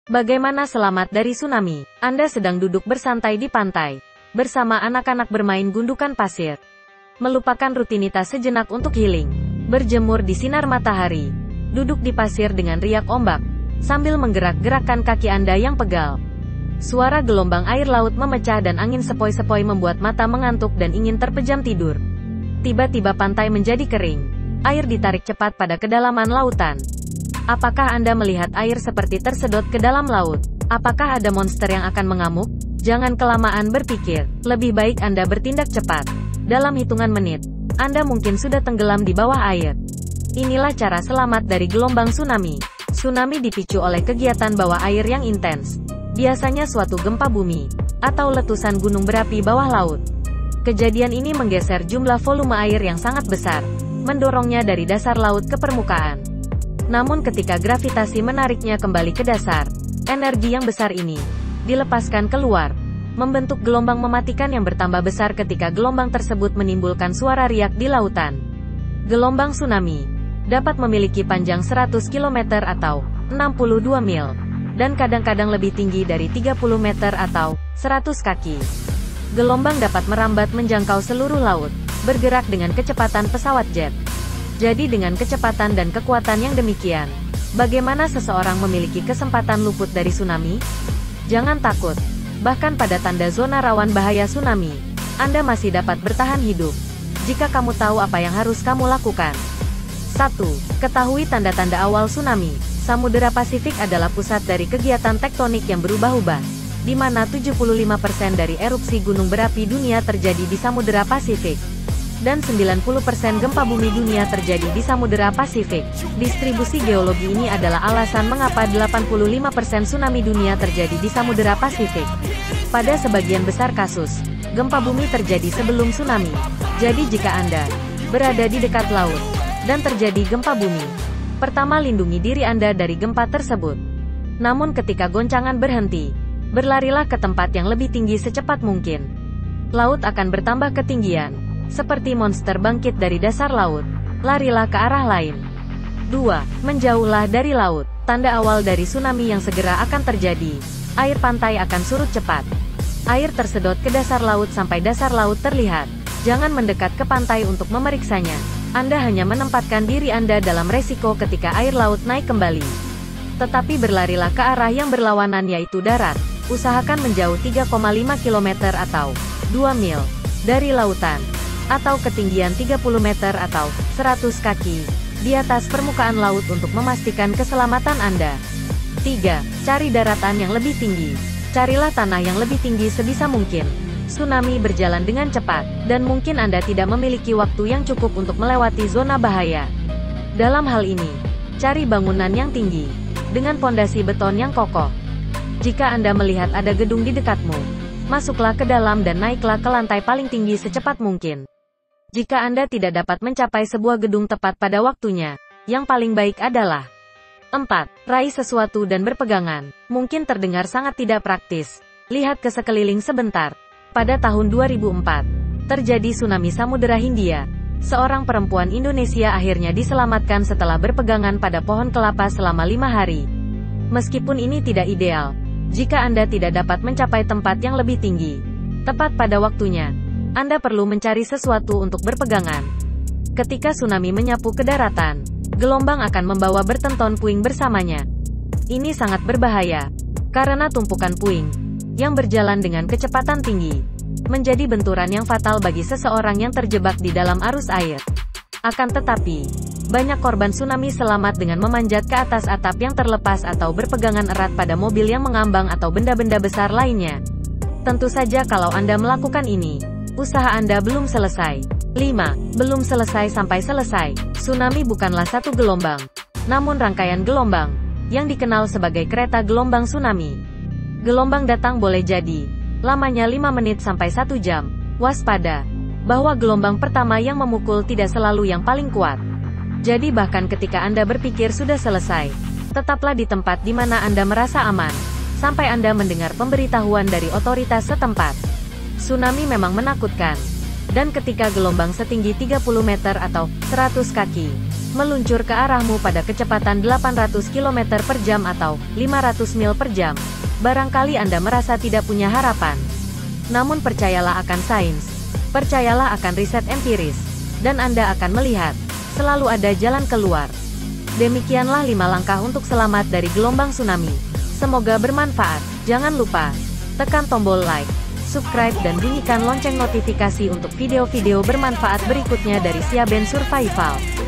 Bagaimana selamat dari tsunami? Anda sedang duduk bersantai di pantai, bersama anak-anak bermain gundukan pasir. Melupakan rutinitas sejenak untuk healing. Berjemur di sinar matahari. Duduk di pasir dengan riak ombak, sambil menggerak-gerakkan kaki Anda yang pegal. Suara gelombang air laut memecah dan angin sepoi-sepoi membuat mata mengantuk dan ingin terpejam tidur. Tiba-tiba pantai menjadi kering. Air ditarik cepat pada kedalaman lautan. Apakah Anda melihat air seperti tersedot ke dalam laut? Apakah ada monster yang akan mengamuk? Jangan kelamaan berpikir, lebih baik Anda bertindak cepat. Dalam hitungan menit, Anda mungkin sudah tenggelam di bawah air. Inilah cara selamat dari gelombang tsunami. Tsunami dipicu oleh kegiatan bawah air yang intens. Biasanya suatu gempa bumi, atau letusan gunung berapi bawah laut. Kejadian ini menggeser jumlah volume air yang sangat besar, mendorongnya dari dasar laut ke permukaan. Namun ketika gravitasi menariknya kembali ke dasar, energi yang besar ini dilepaskan keluar, membentuk gelombang mematikan yang bertambah besar ketika gelombang tersebut menimbulkan suara riak di lautan. Gelombang tsunami dapat memiliki panjang 100 km atau 62 mil, dan kadang-kadang lebih tinggi dari 30 meter atau 100 kaki. Gelombang dapat merambat menjangkau seluruh laut, bergerak dengan kecepatan pesawat jet. Jadi dengan kecepatan dan kekuatan yang demikian, bagaimana seseorang memiliki kesempatan luput dari tsunami? Jangan takut. Bahkan pada tanda zona rawan bahaya tsunami, Anda masih dapat bertahan hidup. Jika kamu tahu apa yang harus kamu lakukan. 1. Ketahui tanda-tanda awal tsunami. Samudera Pasifik adalah pusat dari kegiatan tektonik yang berubah-ubah, di mana 75% dari erupsi gunung berapi dunia terjadi di Samudera Pasifik. Dan 90% gempa bumi dunia terjadi di Samudera Pasifik. Distribusi geologi ini adalah alasan mengapa 85% tsunami dunia terjadi di Samudera Pasifik. Pada sebagian besar kasus, gempa bumi terjadi sebelum tsunami. Jadi jika Anda berada di dekat laut, dan terjadi gempa bumi, pertama lindungi diri Anda dari gempa tersebut. Namun ketika goncangan berhenti, berlarilah ke tempat yang lebih tinggi secepat mungkin. Laut akan bertambah ketinggian. Seperti monster bangkit dari dasar laut, larilah ke arah lain. 2. Menjauhlah dari laut. Tanda awal dari tsunami yang segera akan terjadi. Air pantai akan surut cepat. Air tersedot ke dasar laut sampai dasar laut terlihat. Jangan mendekat ke pantai untuk memeriksanya. Anda hanya menempatkan diri Anda dalam resiko ketika air laut naik kembali. Tetapi berlarilah ke arah yang berlawanan yaitu darat. Usahakan menjauh 3,5 km atau 2 mil dari lautan, atau ketinggian 30 meter atau 100 kaki di atas permukaan laut untuk memastikan keselamatan Anda. 3. Cari daratan yang lebih tinggi. Carilah tanah yang lebih tinggi sebisa mungkin. Tsunami berjalan dengan cepat, dan mungkin Anda tidak memiliki waktu yang cukup untuk melewati zona bahaya. Dalam hal ini, cari bangunan yang tinggi, dengan pondasi beton yang kokoh. Jika Anda melihat ada gedung di dekatmu, masuklah ke dalam dan naiklah ke lantai paling tinggi secepat mungkin. Jika Anda tidak dapat mencapai sebuah gedung tepat pada waktunya, yang paling baik adalah 4. Raih sesuatu dan berpegangan. Mungkin terdengar sangat tidak praktis. Lihat ke sekeliling sebentar. Pada tahun 2004, terjadi tsunami Samudera Hindia. Seorang perempuan Indonesia akhirnya diselamatkan setelah berpegangan pada pohon kelapa selama 5 hari. Meskipun ini tidak ideal, jika Anda tidak dapat mencapai tempat yang lebih tinggi, tepat pada waktunya, Anda perlu mencari sesuatu untuk berpegangan. Ketika tsunami menyapu ke daratan, gelombang akan membawa bertenton puing bersamanya. Ini sangat berbahaya, karena tumpukan puing, yang berjalan dengan kecepatan tinggi, menjadi benturan yang fatal bagi seseorang yang terjebak di dalam arus air. Akan tetapi, banyak korban tsunami selamat dengan memanjat ke atas atap yang terlepas atau berpegangan erat pada mobil yang mengambang atau benda-benda besar lainnya. Tentu saja kalau Anda melakukan ini, usaha Anda belum selesai. 5. Belum selesai sampai selesai. Tsunami bukanlah satu gelombang, namun rangkaian gelombang, yang dikenal sebagai kereta gelombang tsunami. Gelombang datang boleh jadi, lamanya 5 menit sampai 1 jam. Waspada, bahwa gelombang pertama yang memukul tidak selalu yang paling kuat. Jadi bahkan ketika Anda berpikir sudah selesai, tetaplah di tempat di mana Anda merasa aman, sampai Anda mendengar pemberitahuan dari otoritas setempat. Tsunami memang menakutkan, dan ketika gelombang setinggi 30 meter atau 100 kaki meluncur ke arahmu pada kecepatan 800 km per jam atau 500 mil per jam. Barangkali Anda merasa tidak punya harapan. Namun percayalah akan sains. Percayalah akan riset empiris. Dan Anda akan melihat, selalu ada jalan keluar. Demikianlah 5 langkah untuk selamat dari gelombang tsunami. Semoga bermanfaat. Jangan lupa, tekan tombol like, subscribe dan bunyikan lonceng notifikasi untuk video-video bermanfaat berikutnya dari Siaben Survival.